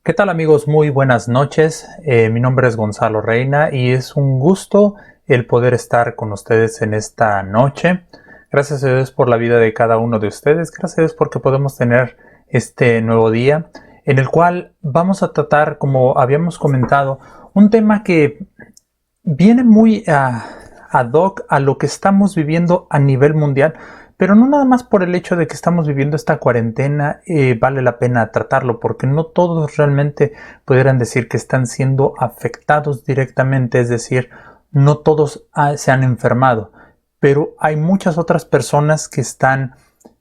¿Qué tal amigos? Muy buenas noches. Mi nombre es Gonzalo Reina y es un gusto el poder estar con ustedes en esta noche. Gracias a Dios por la vida de cada uno de ustedes. Gracias a Dios porque podemos tener este nuevo día en el cual vamos a tratar, como habíamos comentado, un tema que viene muy ad hoc a lo que estamos viviendo a nivel mundial, pero no nada más por el hecho de que estamos viviendo esta cuarentena vale la pena tratarlo, porque no todos realmente pudieran decir que están siendo afectados directamente, es decir, no todos se han enfermado, pero hay muchas otras personas que están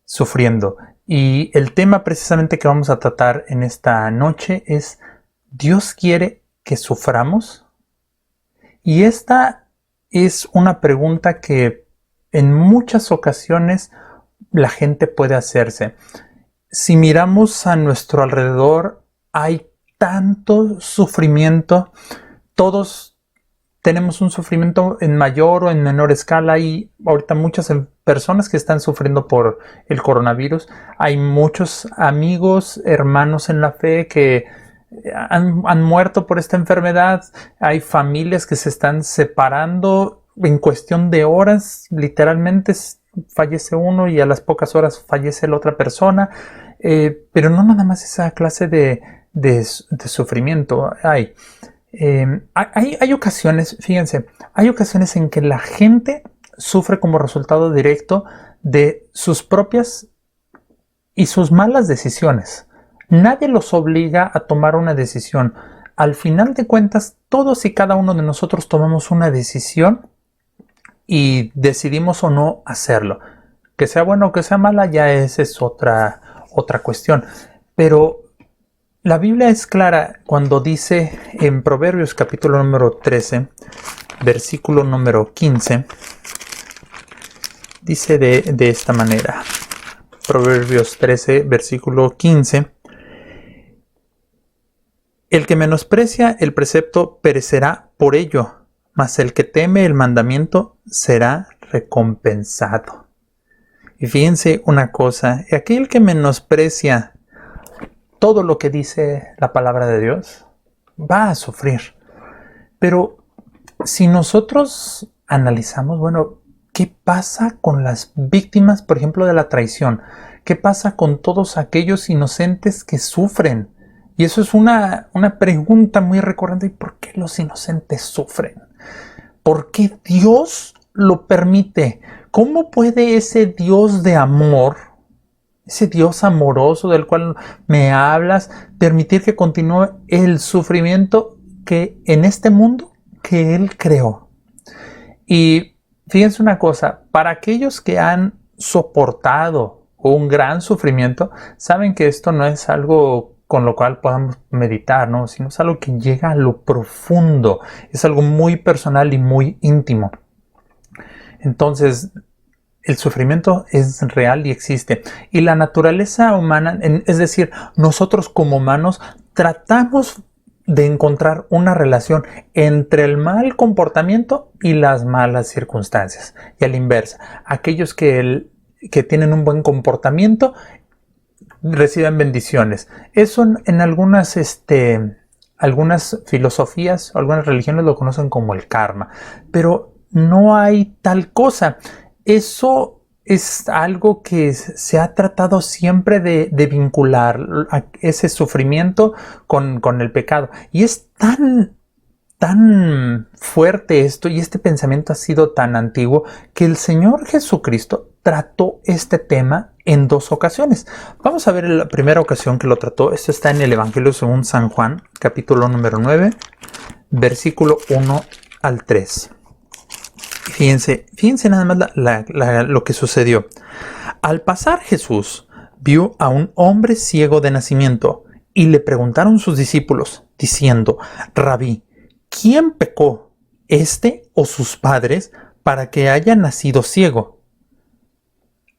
sufriendo. Y el tema precisamente que vamos a tratar en esta noche es: ¿Dios quiere que suframos? Y esta es una pregunta que en muchas ocasiones la gente puede hacerse. Si miramos a nuestro alrededor, hay tanto sufrimiento. Todos tenemos un sufrimiento en mayor o en menor escala. Hay ahorita muchas personas que están sufriendo por el coronavirus. Hay muchos amigos, hermanos en la fe que han muerto por esta enfermedad. Hay familias que se están separando en cuestión de horas. Literalmente fallece uno y a las pocas horas fallece la otra persona. Pero no nada más esa clase de sufrimiento hay ocasiones, fíjense, hay ocasiones en que la gente sufre como resultado directo de sus propias y sus malas decisiones. Nadie los obliga a tomar una decisión. Al final de cuentas, todos y cada uno de nosotros tomamos una decisión y decidimos o no hacerlo. Que sea bueno o que sea mala, ya esa es otra cuestión. Pero la Biblia es clara cuando dice en Proverbios capítulo número 13, versículo número 15, dice de esta manera. Proverbios 13, versículo 15. El que menosprecia el precepto perecerá por ello, mas el que teme el mandamiento será recompensado. Y fíjense una cosa, aquel que menosprecia todo lo que dice la palabra de Dios va a sufrir. Pero si nosotros analizamos, bueno, ¿qué pasa con las víctimas, por ejemplo, de la traición? ¿Qué pasa con todos aquellos inocentes que sufren? Y eso es una pregunta muy recurrente. ¿Y por qué los inocentes sufren? ¿Por qué Dios lo permite? ¿Cómo puede ese Dios de amor, ese Dios amoroso del cual me hablas, permitir que continúe el sufrimiento que en este mundo que Él creó? Y fíjense una cosa, para aquellos que han soportado un gran sufrimiento, saben que esto no es algo con lo cual podamos meditar, ¿no? Sino es algo que llega a lo profundo, es algo muy personal y muy íntimo. Entonces, el sufrimiento es real y existe. Y la naturaleza humana, es decir, nosotros como humanos, tratamos de encontrar una relación entre el mal comportamiento y las malas circunstancias. Y a la inversa, aquellos que tienen un buen comportamiento reciben bendiciones. Eso en algunas filosofías, algunas religiones lo conocen como el karma. Pero no hay tal cosa. Eso es algo que se ha tratado siempre de vincular a ese sufrimiento con el pecado. Y es tan fuerte esto, y este pensamiento ha sido tan antiguo, que el Señor Jesucristo trató este tema en 2 ocasiones. Vamos a ver la primera ocasión que lo trató. Esto está en el Evangelio según San Juan, capítulo número 9, versículo 1 al 3. Fíjense nada más lo que sucedió. Al pasar Jesús vio a un hombre ciego de nacimiento y le preguntaron sus discípulos, diciendo: Rabí, ¿quién pecó, este o sus padres, para que haya nacido ciego?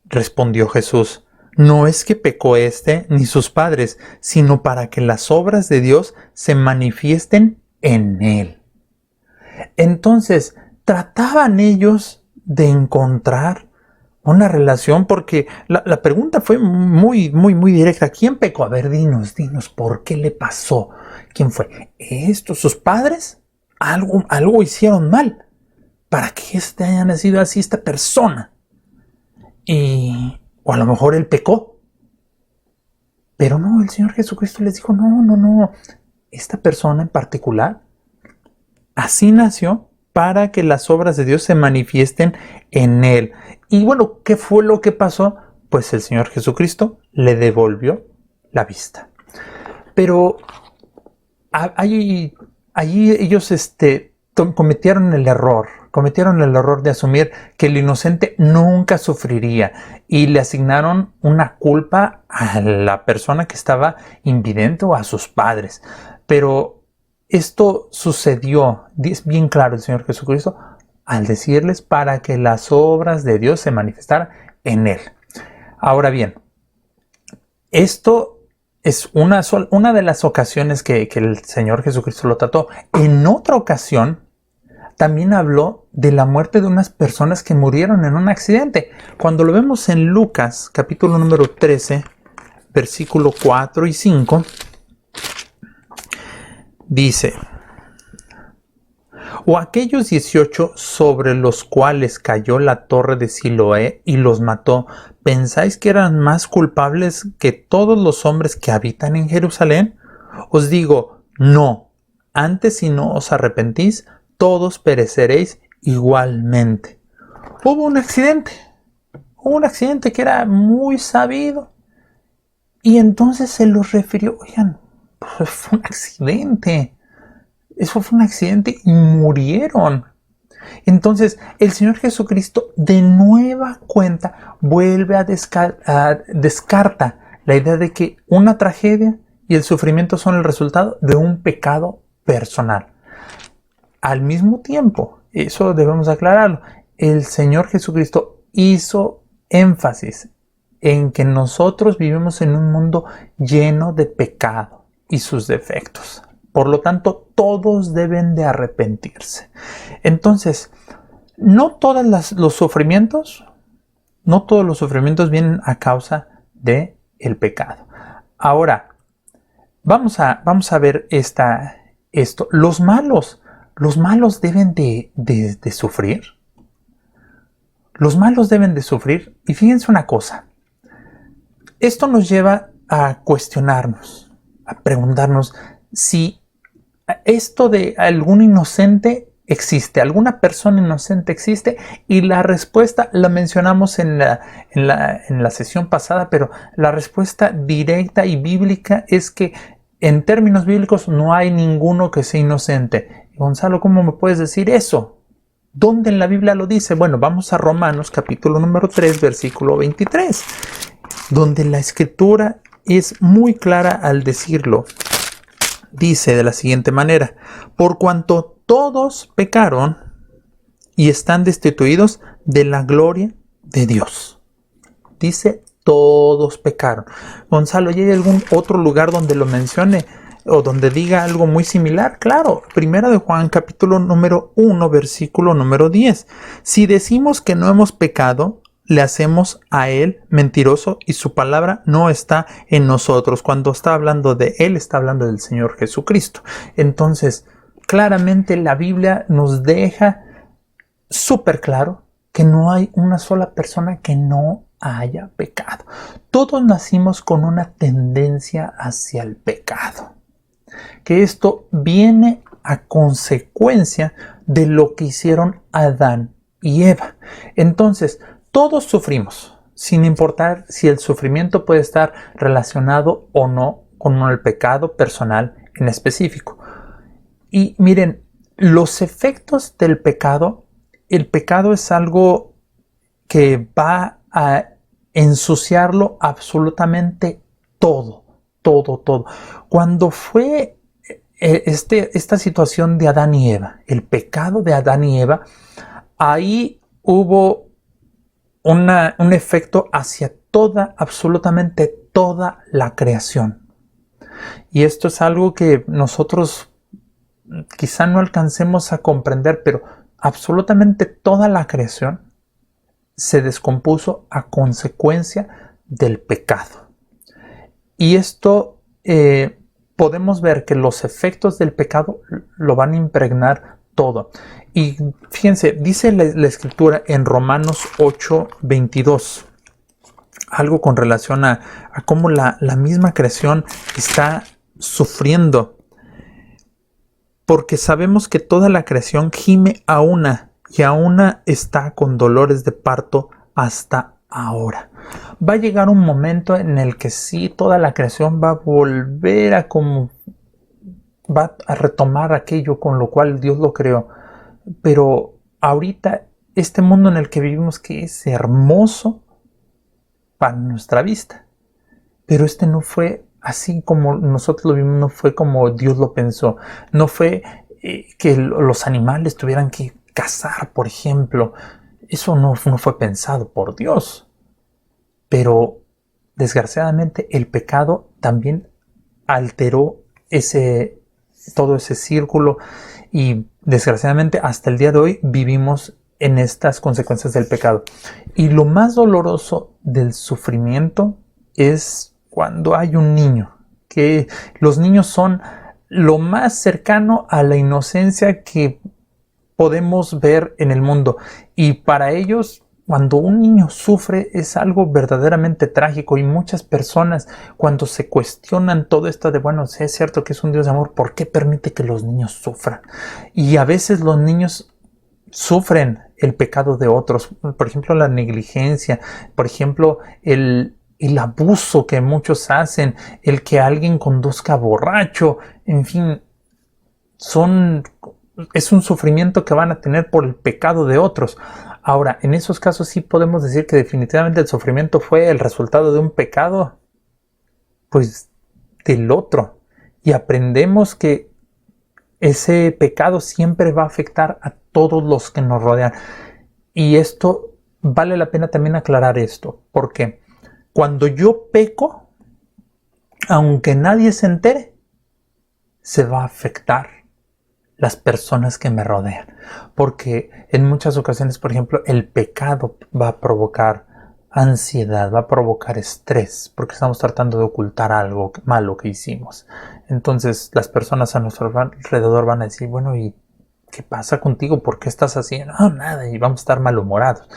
Respondió Jesús: no es que pecó este ni sus padres, sino para que las obras de Dios se manifiesten en él. Entonces, trataban ellos de encontrar una relación, porque la pregunta fue muy directa. ¿Quién pecó? A ver, dinos, ¿por qué le pasó? ¿Quién fue? ¿Estos, sus padres? Algo hicieron mal para que haya nacido así esta persona. O a lo mejor él pecó. Pero no, el Señor Jesucristo les dijo, no. Esta persona en particular así nació para que las obras de Dios se manifiesten en él. Y bueno, ¿qué fue lo que pasó? Pues el Señor Jesucristo le devolvió la vista. Pero allí ellos cometieron el error de asumir que el inocente nunca sufriría y le asignaron una culpa a la persona que estaba invidente o a sus padres. Pero esto sucedió, es bien claro el Señor Jesucristo, al decirles para que las obras de Dios se manifestaran en él. Ahora bien, esto es una de las ocasiones que el Señor Jesucristo lo trató. En otra ocasión, también habló de la muerte de unas personas que murieron en un accidente. Cuando lo vemos en Lucas, capítulo número 13, versículo 4 y 5, dice: o aquellos 18 sobre los cuales cayó la torre de Siloé y los mató, ¿pensáis que eran más culpables que todos los hombres que habitan en Jerusalén? Os digo, no, antes si no os arrepentís, todos pereceréis igualmente. Hubo un accidente que era muy sabido, y entonces se los refirió, oigan, pues fue un accidente. Eso fue un accidente y murieron. Entonces, el Señor Jesucristo de nueva cuenta vuelve a descarta la idea de que una tragedia y el sufrimiento son el resultado de un pecado personal. Al mismo tiempo, eso debemos aclararlo, el Señor Jesucristo hizo énfasis en que nosotros vivimos en un mundo lleno de pecado y sus defectos. Por lo tanto, todos deben de arrepentirse. Entonces, no todos los sufrimientos vienen a causa del pecado. Ahora, vamos a ver esto. Los malos deben de sufrir. Los malos deben de sufrir. Y fíjense una cosa. Esto nos lleva a cuestionarnos, a preguntarnos si esto de algún inocente existe, alguna persona inocente existe, y la respuesta la mencionamos en la sesión pasada, pero la respuesta directa y bíblica es que en términos bíblicos no hay ninguno que sea inocente. Gonzalo, ¿cómo me puedes decir eso? ¿Dónde en la Biblia lo dice? Bueno, vamos a Romanos capítulo número 3, versículo 23, donde la Escritura es muy clara al decirlo. Dice de la siguiente manera: por cuanto todos pecaron y están destituidos de la gloria de Dios. Dice, todos pecaron. Gonzalo, ¿y hay algún otro lugar donde lo mencione o donde diga algo muy similar? Claro, Primera de Juan, capítulo número 1, versículo número 10. Si decimos que no hemos pecado, le hacemos a él mentiroso y su palabra no está en nosotros. Cuando está hablando de él, está hablando del Señor Jesucristo. Entonces, claramente la Biblia nos deja súper claro que no hay una sola persona que no haya pecado. Todos nacimos con una tendencia hacia el pecado. Que esto viene a consecuencia de lo que hicieron Adán y Eva. Entonces, todos sufrimos, sin importar si el sufrimiento puede estar relacionado o no con el pecado personal en específico. Y miren, los efectos del pecado, el pecado es algo que va a ensuciarlo absolutamente todo. Cuando fue esta situación de Adán y Eva, el pecado de Adán y Eva, ahí hubo un efecto hacia absolutamente toda la creación. Y esto es algo que nosotros quizá no alcancemos a comprender, pero absolutamente toda la creación se descompuso a consecuencia del pecado. Y esto podemos ver que los efectos del pecado lo van a impregnar todo. Y fíjense, dice la Escritura en Romanos 8:22, algo con relación a cómo la misma creación está sufriendo. Porque sabemos que toda la creación gime a una, y a una está con dolores de parto hasta ahora. Va a llegar un momento en el que sí, toda la creación va a volver a como... va a retomar aquello con lo cual Dios lo creó. Pero ahorita, este mundo en el que vivimos, que es hermoso para nuestra vista, pero este no fue así como nosotros lo vimos, no fue como Dios lo pensó. No fue que los animales tuvieran que cazar, por ejemplo. Eso no fue pensado por Dios. Pero desgraciadamente el pecado también alteró todo ese círculo, y desgraciadamente hasta el día de hoy vivimos en estas consecuencias del pecado. Y lo más doloroso del sufrimiento es cuando hay un niño, que los niños son lo más cercano a la inocencia que podemos ver en el mundo, y para ellos, cuando un niño sufre, es algo verdaderamente trágico. Y muchas personas, cuando se cuestionan todo esto de, bueno, si es cierto que es un Dios de amor, ¿por qué permite que los niños sufran? Y a veces los niños sufren el pecado de otros, por ejemplo la negligencia, por ejemplo el abuso que muchos hacen, el que alguien conduzca borracho, en fin, es un sufrimiento que van a tener por el pecado de otros. Ahora, en esos casos sí podemos decir que definitivamente el sufrimiento fue el resultado de un pecado, pues, del otro. Y aprendemos que ese pecado siempre va a afectar a todos los que nos rodean. Y esto, vale la pena también aclarar esto, porque cuando yo peco, aunque nadie se entere, se va a afectar las personas que me rodean. Porque en muchas ocasiones, por ejemplo, el pecado va a provocar ansiedad, va a provocar estrés, porque estamos tratando de ocultar algo malo que hicimos. Entonces las personas a nuestro alrededor van a decir, bueno, ¿y qué pasa contigo? ¿Por qué estás así? No, nada, y vamos a estar malhumorados.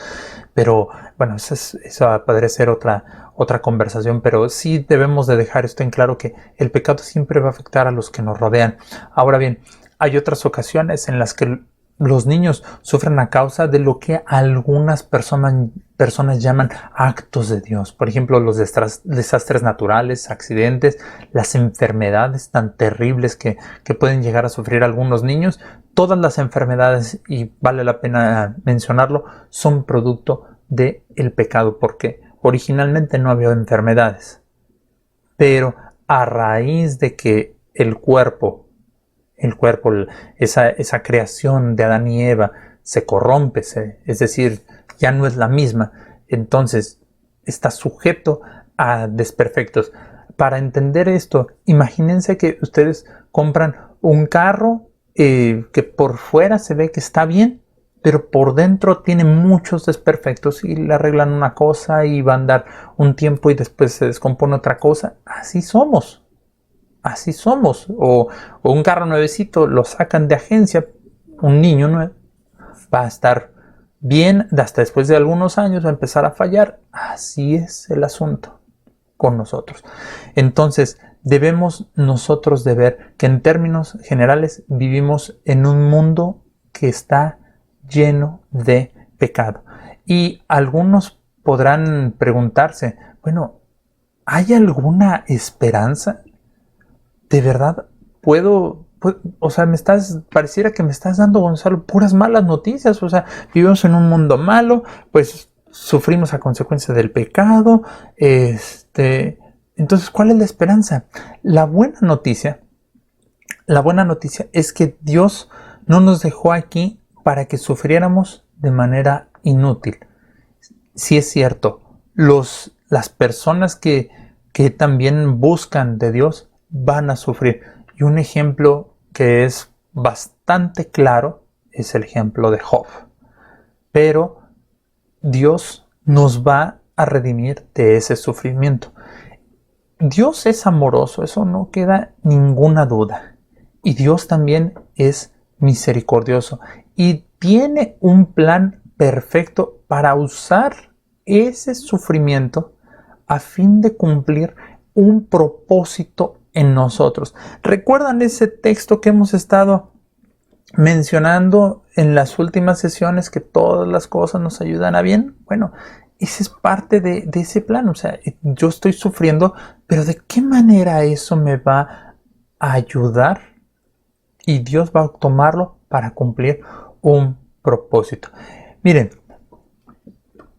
Pero bueno, eso podría ser otra conversación, pero sí debemos de dejar esto en claro, que el pecado siempre va a afectar a los que nos rodean. Ahora bien, hay otras ocasiones en las que los niños sufren a causa de lo que algunas personas llaman actos de Dios. Por ejemplo, los desastres naturales, accidentes, las enfermedades tan terribles que pueden llegar a sufrir algunos niños. Todas las enfermedades, y vale la pena mencionarlo, son producto del pecado, porque originalmente no había enfermedades. Pero a raíz de que el cuerpo, esa creación de Adán y Eva se corrompe, es decir, ya no es la misma, entonces está sujeto a desperfectos. Para entender esto, imagínense que ustedes compran un carro que por fuera se ve que está bien, pero por dentro tiene muchos desperfectos, y le arreglan una cosa y va a andar un tiempo y después se descompone otra cosa. Así somos. O un carro nuevecito lo sacan de agencia, un niño nuevo, va a estar bien, hasta después de algunos años va a empezar a fallar. Así es el asunto con nosotros. Entonces debemos nosotros de ver que en términos generales vivimos en un mundo que está lleno de pecado. Y algunos podrán preguntarse, bueno, ¿hay alguna esperanza? ¿De verdad o sea, pareciera que me estás dando, Gonzalo, puras malas noticias? O sea, vivimos en un mundo malo, pues sufrimos a consecuencia del pecado. Entonces, ¿cuál es la esperanza? La buena noticia es que Dios no nos dejó aquí para que sufriéramos de manera inútil. Sí es cierto, las personas que también buscan de Dios van a sufrir. Y un ejemplo que es bastante claro es el ejemplo de Job. Pero Dios nos va a redimir de ese sufrimiento. Dios es amoroso, eso no queda ninguna duda. Y Dios también es misericordioso y tiene un plan perfecto para usar ese sufrimiento a fin de cumplir un propósito en nosotros. ¿Recuerdan ese texto que hemos estado mencionando en las últimas sesiones, que todas las cosas nos ayudan a bien? Bueno, esa es parte de ese plan. O sea, yo estoy sufriendo, pero ¿de qué manera eso me va a ayudar? Y Dios va a tomarlo para cumplir un propósito. Miren,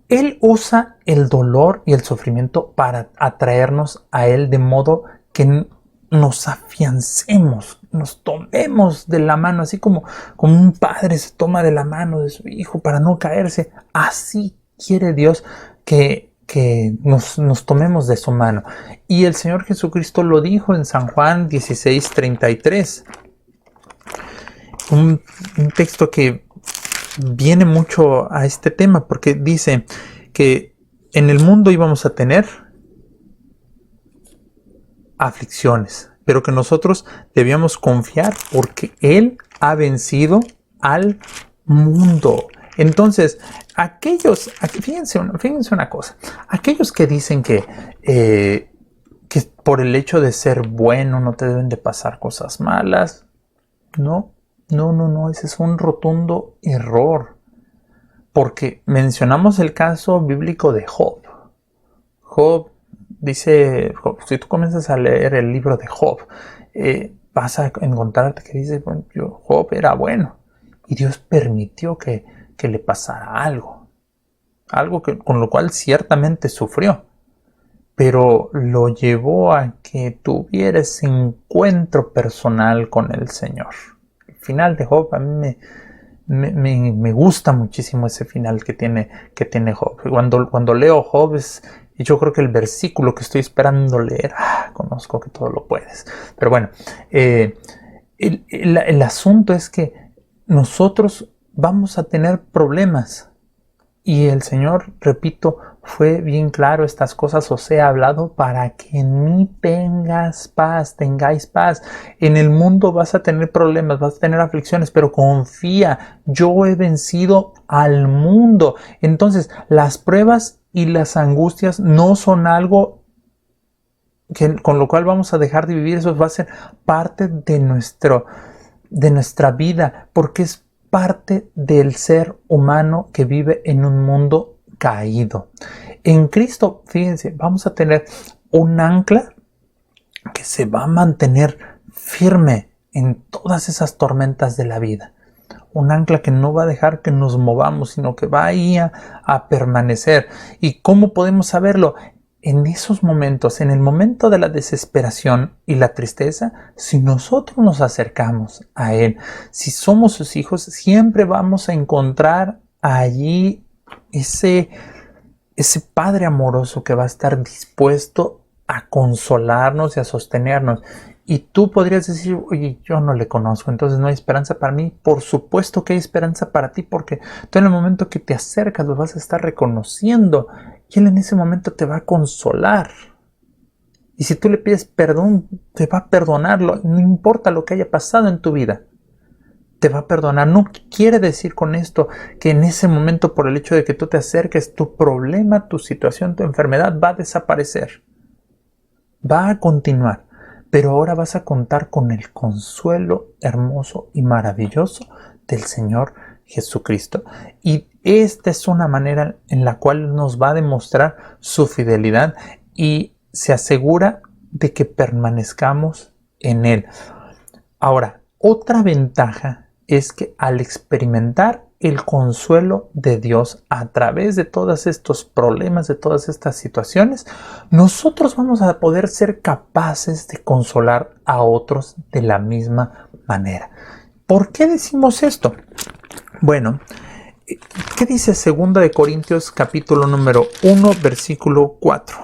Él usa el dolor y el sufrimiento para atraernos a Él, de modo que nos afiancemos, nos tomemos de la mano, así como un padre se toma de la mano de su hijo para no caerse. Así quiere Dios que nos tomemos de su mano. Y el Señor Jesucristo lo dijo en San Juan 16:33. Un texto que viene mucho a este tema, porque dice que en el mundo íbamos a tener aflicciones, pero que nosotros debíamos confiar porque Él ha vencido al mundo. Entonces, fíjense una cosa, aquellos que dicen que por el hecho de ser bueno no te deben de pasar cosas malas, no, ese es un rotundo error, porque mencionamos el caso bíblico de Job. Job dice, si tú comienzas a leer el libro de Job, vas a encontrarte que dice, bueno, Job era bueno y Dios permitió que le pasara algo con lo cual ciertamente sufrió, pero lo llevó a que tuviera ese encuentro personal con el Señor. El final de Job, a mí me gusta muchísimo ese final que tiene Job. Cuando leo Job, yo creo que el versículo que estoy esperando leer, conozco que todo lo puedes. Pero bueno, el asunto es que nosotros vamos a tener problemas. Y el Señor, repito, fue bien claro: estas cosas os he hablado para que en mí tengáis paz. En el mundo vas a tener problemas, vas a tener aflicciones, pero confía, yo he vencido al mundo. Entonces, las pruebas y las angustias no son algo con lo cual vamos a dejar de vivir. Eso va a ser parte de nuestra vida, porque es parte del ser humano que vive en un mundo caído. En Cristo, fíjense, vamos a tener un ancla que se va a mantener firme en todas esas tormentas de la vida. Un ancla que no va a dejar que nos movamos, sino que va ahí a permanecer. ¿Y cómo podemos saberlo? En esos momentos, en el momento de la desesperación y la tristeza, si nosotros nos acercamos a Él, si somos sus hijos, siempre vamos a encontrar allí ese Padre amoroso que va a estar dispuesto a consolarnos y a sostenernos. Y tú podrías decir, oye, yo no le conozco, entonces no hay esperanza para mí. Por supuesto que hay esperanza para ti, porque tú en el momento que te acercas lo vas a estar reconociendo y Él en ese momento te va a consolar. Y si tú le pides perdón, te va a perdonarlo, no importa lo que haya pasado en tu vida. Te va a perdonar. No quiere decir con esto que en ese momento, por el hecho de que tú te acerques, tu problema, tu situación, tu enfermedad va a desaparecer. Va a continuar. Pero ahora vas a contar con el consuelo hermoso y maravilloso del Señor Jesucristo. Y esta es una manera en la cual nos va a demostrar su fidelidad y se asegura de que permanezcamos en Él. Ahora, otra ventaja es que al experimentar el consuelo de Dios a través de todos estos problemas, de todas estas situaciones, nosotros vamos a poder ser capaces de consolar a otros de la misma manera. ¿Por qué decimos esto? Bueno, ¿qué dice 2 Corintios capítulo número 1, versículo 4?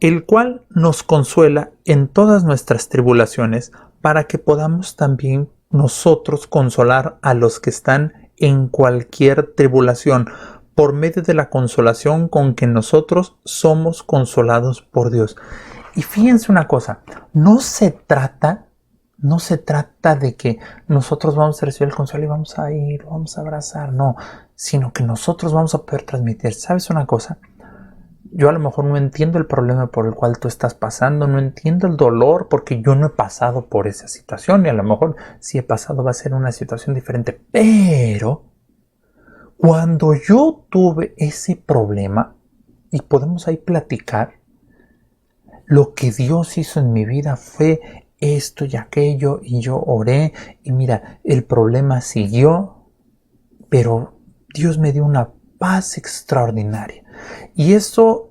El cual nos consuela en todas nuestras tribulaciones, para que podamos también nosotros consolar a los que están en cualquier tribulación, por medio de la consolación con que nosotros somos consolados por Dios. Y fíjense una cosa, no se trata de que nosotros vamos a recibir el consuelo y vamos a ir, vamos a abrazar, no, sino que nosotros vamos a poder transmitir. ¿Sabes una cosa? Yo a lo mejor no entiendo el problema por el cual tú estás pasando, no entiendo el dolor porque yo no he pasado por esa situación y a lo mejor si he pasado va a ser una situación diferente. Pero cuando yo tuve ese problema y podemos ahí platicar, lo que Dios hizo en mi vida fue esto y aquello y yo oré y mira, el problema siguió, pero Dios me dio una paz extraordinaria. Y eso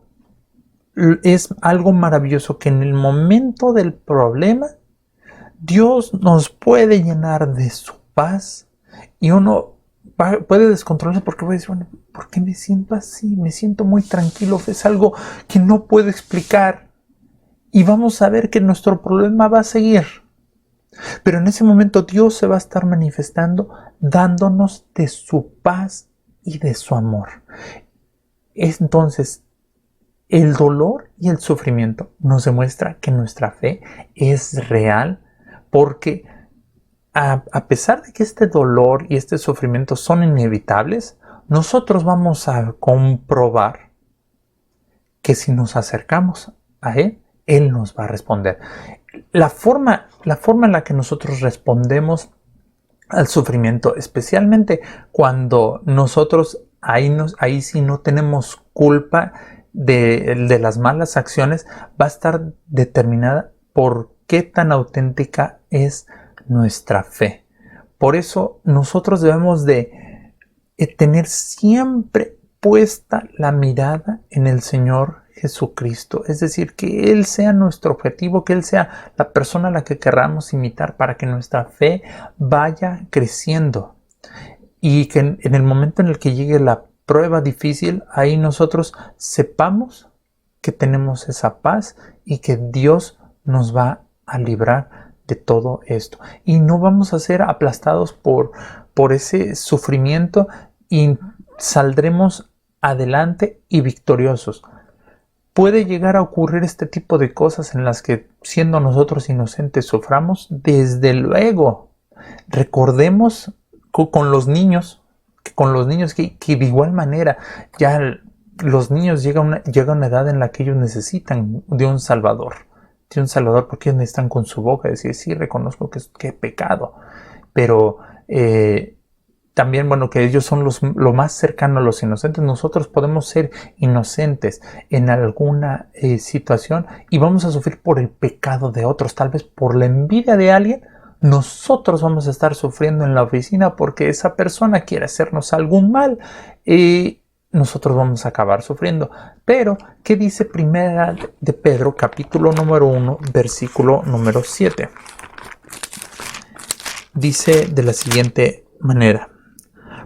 es algo maravilloso, que en el momento del problema Dios nos puede llenar de su paz y uno puede descontrolarse porque puede decir, bueno, ¿por qué me siento así? Me siento muy tranquilo, es algo que no puedo explicar y vamos a ver que nuestro problema va a seguir. Pero en ese momento Dios se va a estar manifestando dándonos de su paz y de su amor. Entonces, el dolor y el sufrimiento nos demuestra que nuestra fe es real, porque a pesar de que este dolor y este sufrimiento son inevitables, nosotros vamos a comprobar que si nos acercamos a Él, Él nos va a responder. La forma en la que nosotros respondemos al sufrimiento, especialmente cuando nosotros ahí sí no tenemos culpa de las malas acciones, va a estar determinada por qué tan auténtica es nuestra fe. Por eso nosotros debemos de tener siempre puesta la mirada en el Señor Jesucristo, es decir, que Él sea nuestro objetivo, que Él sea la persona a la que querramos imitar para que nuestra fe vaya creciendo y que en el momento en el que llegue la prueba difícil, ahí nosotros sepamos que tenemos esa paz y que Dios nos va a librar de todo esto y no vamos a ser aplastados por ese sufrimiento y saldremos adelante y victoriosos. ¿Puede llegar a ocurrir este tipo de cosas en las que, siendo nosotros inocentes, suframos? Desde luego. Recordemos con los niños, que de igual manera ya los niños llegan a una edad en la que ellos necesitan de un salvador, porque ellos necesitan con su boca decir, sí, reconozco que he pecado, pero también, bueno, que ellos son lo más cercano a los inocentes. Nosotros podemos ser inocentes en alguna situación y vamos a sufrir por el pecado de otros, tal vez por la envidia de alguien. Nosotros vamos a estar sufriendo en la oficina porque esa persona quiere hacernos algún mal y nosotros vamos a acabar sufriendo. Pero, ¿qué dice Primera de Pedro, capítulo número 1, versículo número 7? Dice de la siguiente manera: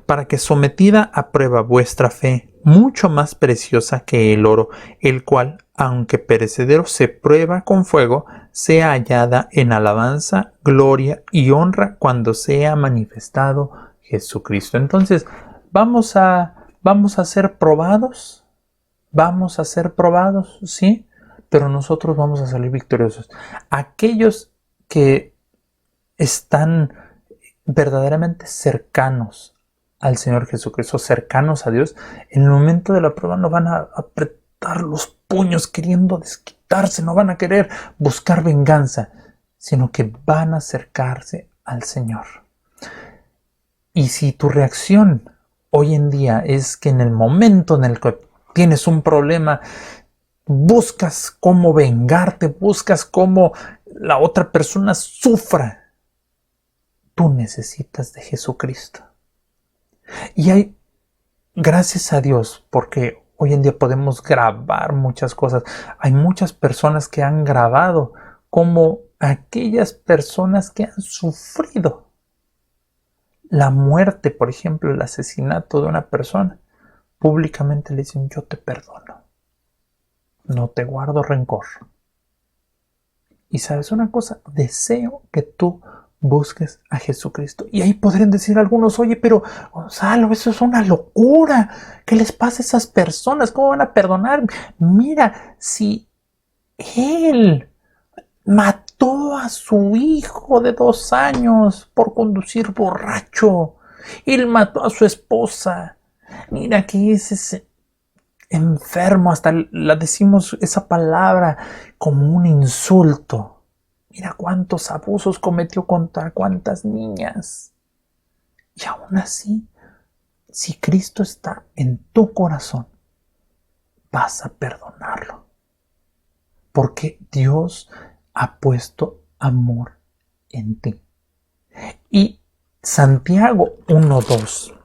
para que sometida a prueba vuestra fe, mucho más preciosa que el oro, el cual, aunque perecedero se prueba con fuego, sea hallada en alabanza, gloria y honra cuando sea manifestado Jesucristo. Entonces, vamos a ser probados, sí, pero nosotros vamos a salir victoriosos. Aquellos que están verdaderamente cercanos al Señor Jesucristo, cercanos a Dios, en el momento de la prueba no van a apretar los puños queriendo desquitarse, no van a querer buscar venganza, sino que van a acercarse al Señor. Y si tu reacción hoy en día es que en el momento en el que tienes un problema, buscas cómo vengarte, buscas cómo la otra persona sufra, tú necesitas de Jesucristo. Y hay, gracias a Dios, porque hoy en día podemos grabar muchas cosas. Hay muchas personas que han grabado como aquellas personas que han sufrido la muerte, por ejemplo, el asesinato de una persona. Públicamente le dicen, yo te perdono, no te guardo rencor. Y sabes una cosa, deseo que tú busques a Jesucristo. Y ahí podrían decir algunos, oye, pero Gonzalo, eso es una locura. ¿Qué les pasa a esas personas? ¿Cómo van a perdonar? Mira, si Él mató a su hijo de 2 años por conducir borracho. Él mató a su esposa. Mira que ese enfermo, hasta la decimos esa palabra como un insulto. Mira cuántos abusos cometió contra cuántas niñas. Y aún así, si Cristo está en tu corazón, vas a perdonarlo. Porque Dios ha puesto amor en ti. Y Santiago 1:2.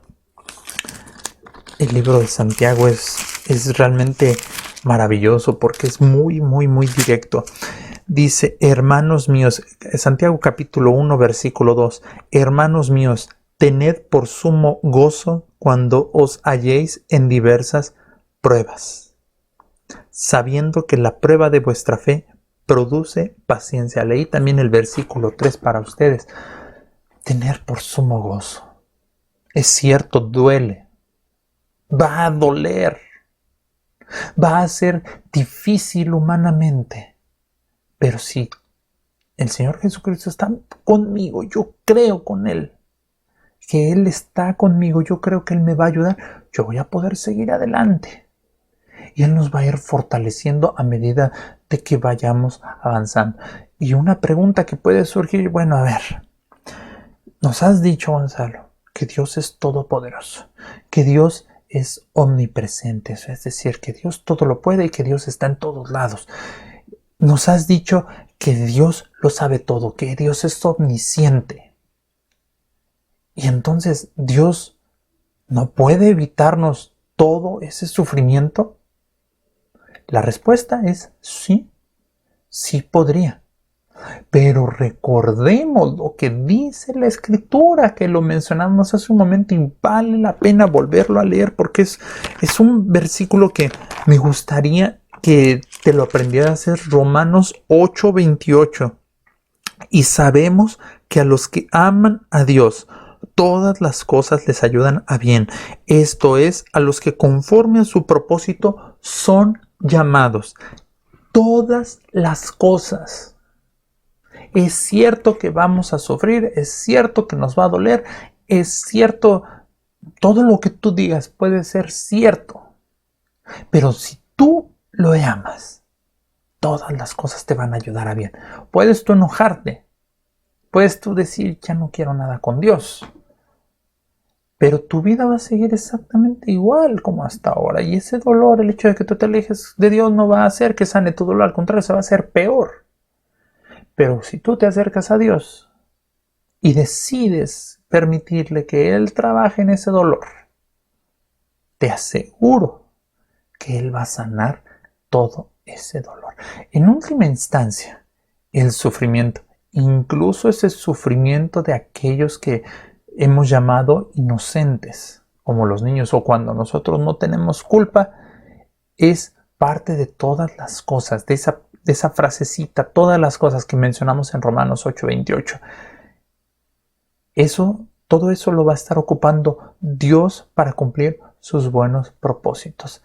El libro de Santiago es realmente maravilloso porque es muy, muy, muy directo. Dice, hermanos míos, Santiago capítulo 1, versículo 2, hermanos míos, tened por sumo gozo cuando os halléis en diversas pruebas, sabiendo que la prueba de vuestra fe produce paciencia. Leí también el versículo 3 para ustedes. Tener por sumo gozo. Es cierto, duele. Va a doler. Va a ser difícil humanamente. Pero si el Señor Jesucristo está conmigo, yo creo con Él. Que Él está conmigo, yo creo que Él me va a ayudar. Yo voy a poder seguir adelante. Y Él nos va a ir fortaleciendo a medida de que vayamos avanzando. Y una pregunta que puede surgir, bueno, a ver, nos has dicho, Gonzalo, que Dios es todopoderoso, que Dios es omnipresente, es decir, que Dios todo lo puede y que Dios está en todos lados. Nos has dicho que Dios lo sabe todo, que Dios es omnisciente. Y entonces, ¿Dios no puede evitarnos todo ese sufrimiento? La respuesta es sí, sí podría. Pero recordemos lo que dice la Escritura, que lo mencionamos hace un momento y vale la pena volverlo a leer porque es un versículo que me gustaría que te lo aprendieras. Es Romanos 8:28. Y sabemos que a los que aman a Dios, todas las cosas les ayudan a bien. Esto es, a los que conforme a su propósito son llamados. Todas las cosas. Es cierto que vamos a sufrir, es cierto que nos va a doler, es cierto, todo lo que tú digas puede ser cierto. Pero si tú lo amas, todas las cosas te van a ayudar a bien. Puedes tú enojarte, puedes tú decir, ya no quiero nada con Dios. Pero tu vida va a seguir exactamente igual como hasta ahora. Y ese dolor, el hecho de que tú te alejes de Dios no va a hacer que sane tu dolor, al contrario, se va a hacer peor. Pero si tú te acercas a Dios y decides permitirle que Él trabaje en ese dolor, te aseguro que Él va a sanar todo ese dolor. En última instancia, el sufrimiento, incluso ese sufrimiento de aquellos que hemos llamado inocentes, como los niños, o cuando nosotros no tenemos culpa, es parte de todas las cosas, de esa frasecita, todas las cosas que mencionamos en Romanos 8:28. Todo eso lo va a estar ocupando Dios para cumplir sus buenos propósitos.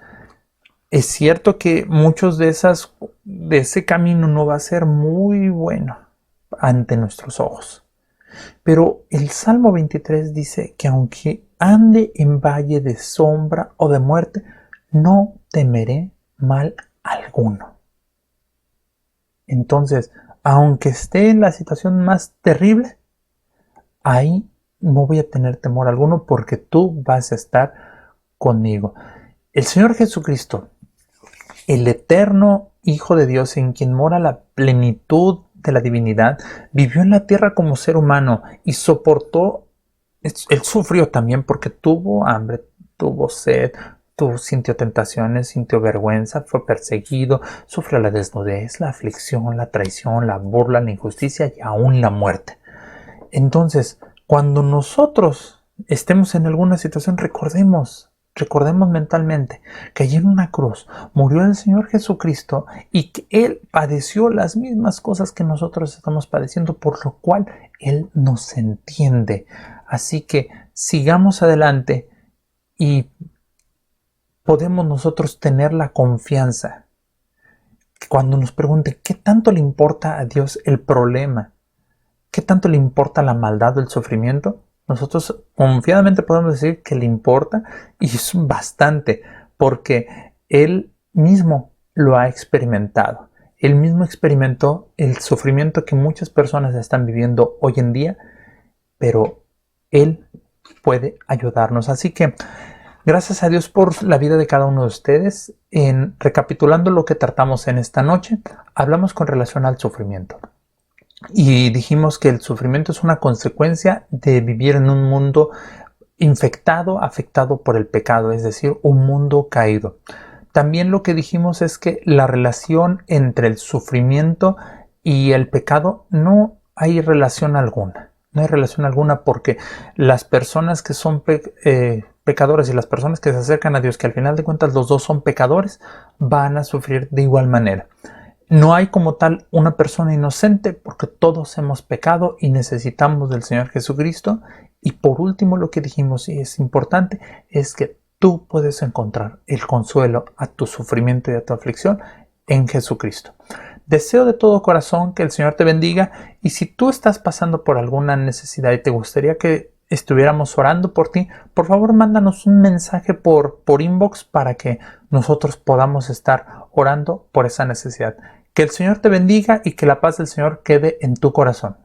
Es cierto que muchos de ese camino no va a ser muy bueno ante nuestros ojos. Pero el Salmo 23 dice que aunque ande en valle de sombra o de muerte, no temeré mal alguno. Entonces, aunque esté en la situación más terrible, ahí no voy a tener temor alguno porque tú vas a estar conmigo. El Señor Jesucristo, el eterno Hijo de Dios en quien mora la plenitud de la divinidad, vivió en la tierra como ser humano y soportó, Él sufrió también porque tuvo hambre, tuvo sed, sintió tentaciones, sintió vergüenza, fue perseguido, sufrió la desnudez, la aflicción, la traición, la burla, la injusticia y aún la muerte. Entonces, cuando nosotros estemos en alguna situación, recordemos recordemos mentalmente que allí en una cruz murió el Señor Jesucristo y que Él padeció las mismas cosas que nosotros estamos padeciendo, por lo cual Él nos entiende. Así que sigamos adelante y podemos nosotros tener la confianza que cuando nos pregunten qué tanto le importa a Dios el problema, qué tanto le importa la maldad o el sufrimiento, nosotros confiadamente podemos decir que le importa, y es bastante, porque Él mismo lo ha experimentado. Él mismo experimentó el sufrimiento que muchas personas están viviendo hoy en día, pero Él puede ayudarnos. Así que gracias a Dios por la vida de cada uno de ustedes. Recapitulando lo que tratamos en esta noche, hablamos con relación al sufrimiento. Y dijimos que el sufrimiento es una consecuencia de vivir en un mundo infectado, afectado por el pecado, es decir, un mundo caído. También lo que dijimos es que la relación entre el sufrimiento y el pecado no hay relación alguna. No hay relación alguna, porque las personas que son pecadores y las personas que se acercan a Dios, que al final de cuentas los dos son pecadores, van a sufrir de igual manera. No hay como tal una persona inocente, porque todos hemos pecado y necesitamos del Señor Jesucristo. Y por último, lo que dijimos, y es importante, es que tú puedes encontrar el consuelo a tu sufrimiento y a tu aflicción en Jesucristo. Deseo de todo corazón que el Señor te bendiga, y si tú estás pasando por alguna necesidad y te gustaría que estuviéramos orando por ti, por favor mándanos un mensaje por inbox para que nosotros podamos estar orando por esa necesidad. Que el Señor te bendiga y que la paz del Señor quede en tu corazón.